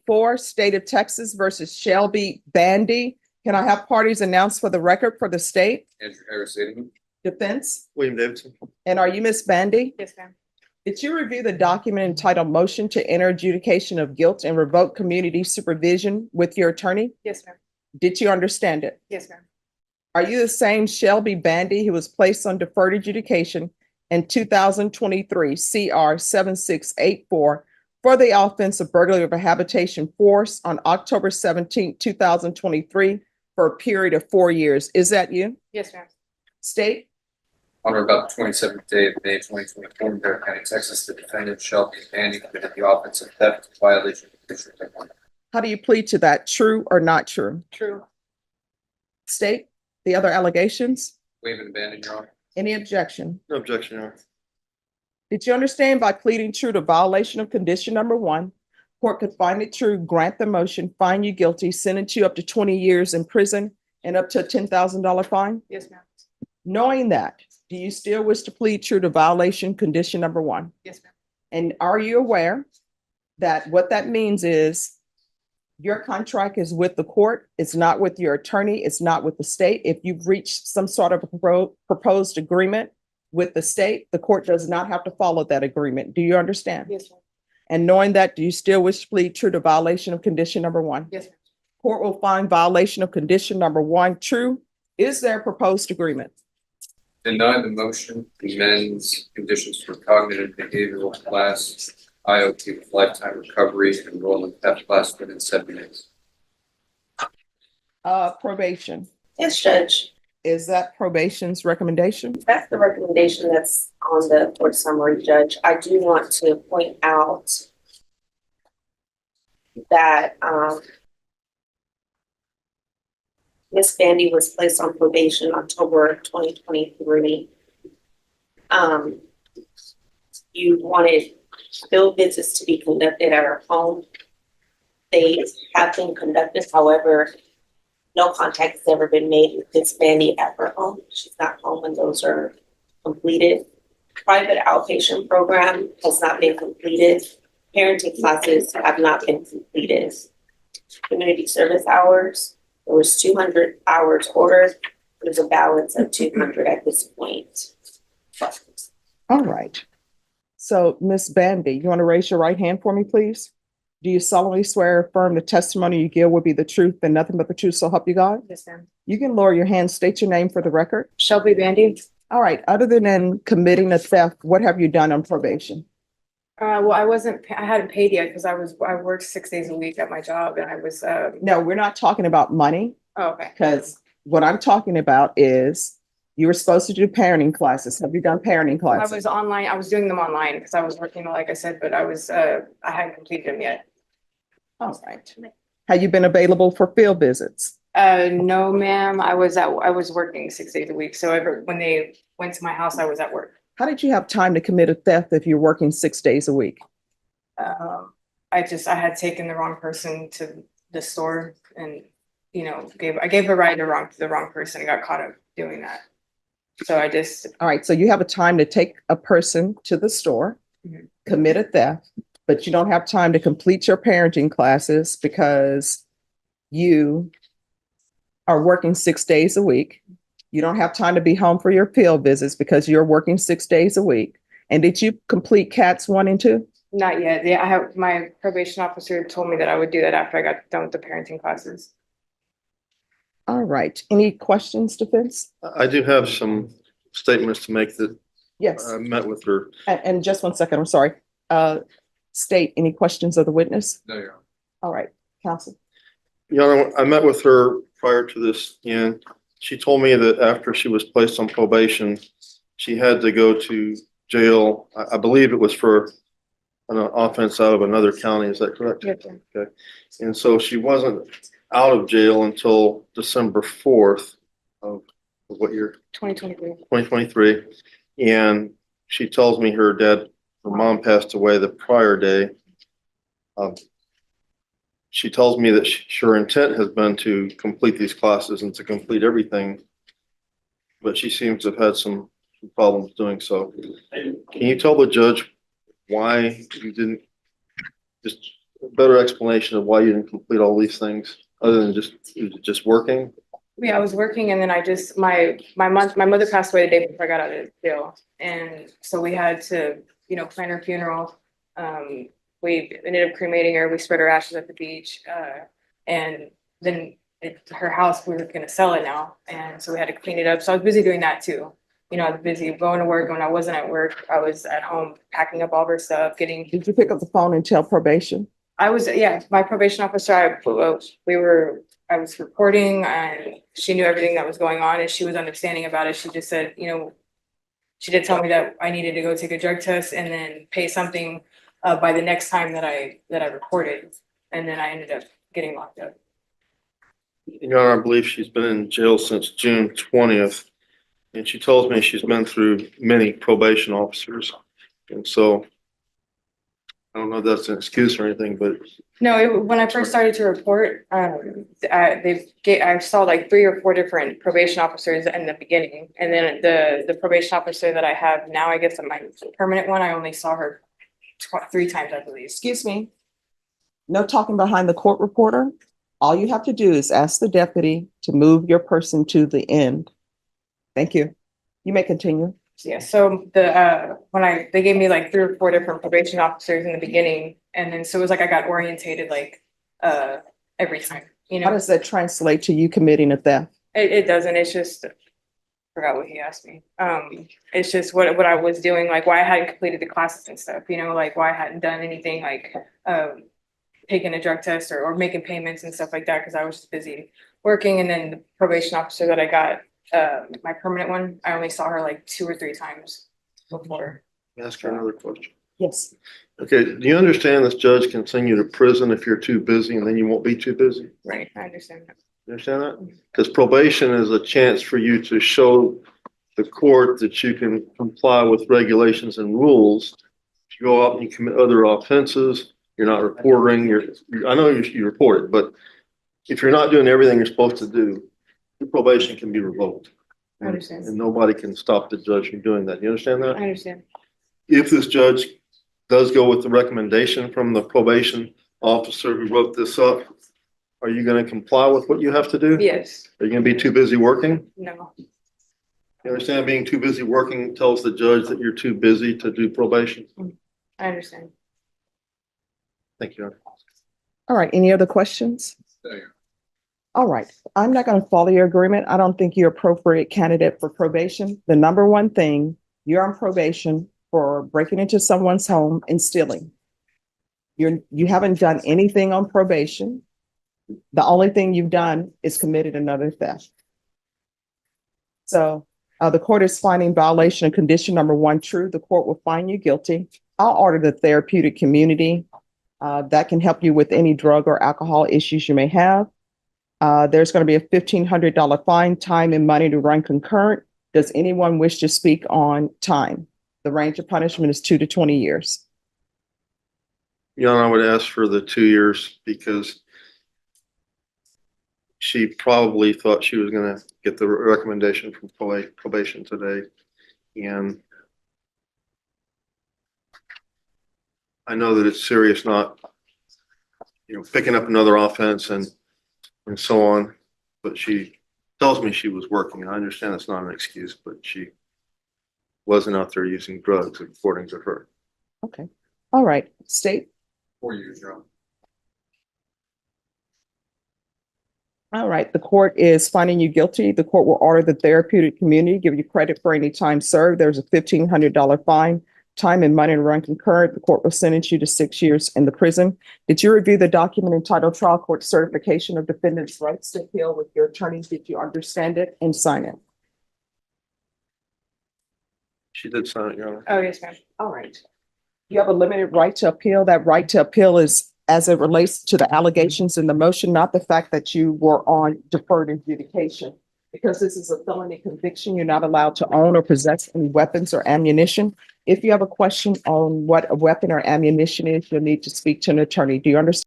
4, State of Texas versus Shelby Bandy. Can I have parties announced for the record for the state? Andrew Harris, Aiden. Defense? William Davidson. And are you Miss Bandy? Yes, ma'am. Did you review the document entitled Motion to Enter Adjudication of Guilt and Revoke Community Supervision with your attorney? Yes, ma'am. Did you understand it? Yes, ma'am. Are you the same Shelby Bandy who was placed on deferred adjudication in 2023 CR 7684 for the offense of burglary of a habitation force on October 17, 2023 for a period of 4 years? Is that you? Yes, ma'am. State? On or about the 27th day of May 2024 in Bear County, Texas, the defendant Shelby Bandy committed the offense of theft, violation of District 1. How do you plead to that? True or not true? True. State? The other allegations? Waive and abandon, Your Honor. Any objection? No objection, Your Honor. Did you understand by pleading true to violation of condition number 1, court could find it true, grant the motion, find you guilty, sentence you up to 20 years in prison and up to a $10,000 fine? Yes, ma'am. Knowing that, do you still wish to plead true to violation condition number 1? Yes, ma'am. And are you aware that what that means is your contract is with the court, it's not with your attorney, it's not with the state. If you've reached some sort of a proposed agreement with the state, the court does not have to follow that agreement. Do you understand? Yes, ma'am. And knowing that, do you still wish to plead true to violation of condition number 1? Yes, ma'am. Court will find violation of condition number 1 true. Is there a proposed agreement? Deny the motion, amends conditions for cognitive behavioral class, IOP with lifetime recovery, enrollment PEP class within 7 days. Probation. Yes, Judge. Is that probation's recommendation? That's the recommendation that's on the court summary, Judge. I do want to point out that Ms. Bandy was placed on probation October 2023. You wanted field visits to be conducted at her home. They have been conducted, however, no contact has ever been made with Ms. Bandy at her home. She's not home when those are completed. Private outpatient program has not been completed. Parenting classes have not been completed. Community service hours, there was 200 hours ordered. There's a balance of 200 at this point. All right. So, Ms. Bandy, you want to raise your right hand for me, please? Do you solemnly swear or affirm the testimony you give will be the truth and nothing but the truth, so help you God? Yes, ma'am. You can lower your hand, state your name for the record. Shelby Bandy. All right. Other than committing a theft, what have you done on probation? Well, I hadn't paid yet because I worked 6 days a week at my job and I was, No, we're not talking about money, oh, okay. because what I'm talking about is you were supposed to do parenting classes. Have you done parenting I classes? was online, I was doing them online because I was working, like I said, but I hadn't completed them yet. All right. Have you been available for field visits? No, ma'am, I was working 6 days a week. So when they went to my house, I was at work. How did you have time to commit a theft if you're working 6 days a week? I had taken the wrong person to the store and, I gave a ride to the wrong person and got caught up doing that. So I just, All right, so you have a time to take a person to the store, Mhm. commit a theft, but you don't have time to complete your parenting classes because you are working 6 days a week. You don't have time to be home for your field visits because you're working 6 days a week. And did you complete CATs 1 and 2? not yet. Yeah, my probation officer told me that I would do that after I got done with the parenting classes. All right. Any questions, defense? I do have some statements to make that Yes. I met with her. And just 1 second, I'm sorry. State, any questions of the witness? No, Your Honor. All right, counsel. Your Honor, I met with her prior to this, and she told me that after she was placed on probation, she had to go to jail. I believe it was for an offense out of another county. Is that correct? Yes, sir. Okay. And so she wasn't out of jail until December 4th of what year? 2023. 2023. And she tells me her mom passed away the prior day. She tells me that her intent has been to complete these classes and to complete everything, but she seems to have had some problems doing so. Can you tell the judge why you didn't just a better explanation of why you didn't complete all these things, other than just working? Yeah, I was working and then I just, my mother passed away the day before I got out of jail. And so we had to, plan her funeral. We ended up cremating her. We spread her ashes at the beach. And then her house, we were gonna sell it now. And so we had to clean it up. So I was busy doing that too. I was busy going to work. When I wasn't at work, I was at home packing up all of her stuff, getting. Did you pick up the phone and tell probation? I was, yeah, my probation officer, I was reporting and she knew everything that was going on and she was understanding about it. She just said, she did tell me that I needed to go take a drug test and then pay something by the next time that I reported. And then I ended up getting locked up. Your Honor, I believe she's been in jail since June 20th. And she tells me she's been through many probation officers. And so I don't know if that's an excuse or anything, but No, when I first started to report, I saw like 3 or 4 different probation officers in the beginning. And then the probation officer that I have now, I guess my permanent one, I only saw her 3 times, I believe. Excuse me. No talking behind the court reporter. All you have to do is ask the deputy to move your person to the end. Thank you. You may continue. Yeah, so they gave me like 3 or 4 different probation officers in the beginning, and then so it was like I got orientated like every time, How does that translate to you committing a theft? It doesn't. It's just I forgot what he asked me. It's just what I was doing, like why I hadn't completed the classes and stuff, like why I hadn't done anything like taking a drug test or making payments and stuff like that because I was just busy working. And then the probation officer that I got, my permanent one, I only saw her like 2 or 3 times before. ask her another question. Yes. Okay, do you understand this judge can send you to prison if you're too busy and then you won't be too busy? Right, I understand that. You understand that? Because probation is a chance for you to show the court that you can comply with regulations and rules. If you go out and you commit other offenses, you're not reporting, I know you report it, but if you're not doing everything you're supposed to do, your probation can be revoked. I understand. And nobody can stop the judge from doing that. You understand that? I understand. If this judge does go with the recommendation from the probation officer who wrote this up, are you going to comply with what you have to do? Yes. Are you going to be too busy working? No. You understand being too busy working tells the judge that you're too busy to do probation? I understand. Thank you. All right. Any other questions? There. All right. I'm not going to follow your agreement. I don't think you're appropriate candidate for probation. The number one thing, you're on probation for breaking into someone's home and stealing. You haven't done anything on probation. The only thing you've done is committed another theft. So the court is finding violation of condition number 1 true. The court will find you guilty. I'll order the therapeutic community that can help you with any drug or alcohol issues you may have. There's going to be a $1,500 fine, time and money to run concurrent. Does anyone wish to speak on time? The range of punishment is 2 to 20 years. Your Honor, I would ask for the 2 years because she probably thought she was going to get the recommendation from probation today. And I know that it's serious, not, picking up another offense and so on, but she tells me she was working. I understand it's not an excuse, but she wasn't out there using drugs, according to her. Okay. All right. State. 4 years, Your Honor. All right. The court is finding you guilty. The court will order the therapeutic community, give you credit for any time served. There's a $1,500 fine, time and money to run concurrent. The court will sentence you to 6 years in the prison. Did you review the document entitled Trial Court Certification of Defendant's Rights to Appeal with your attorney? Did you understand it and sign it? She did sign it, Your Honor. Oh, yes, ma'am. All right. You have a limited right to appeal. That right to appeal is as it relates to the allegations in the motion, not the fact that you were on deferred adjudication. Because this is a felony conviction, you're not allowed to own or possess any weapons or ammunition. If you have a question on what a weapon or ammunition is, you'll need to speak to an attorney. Do you understand?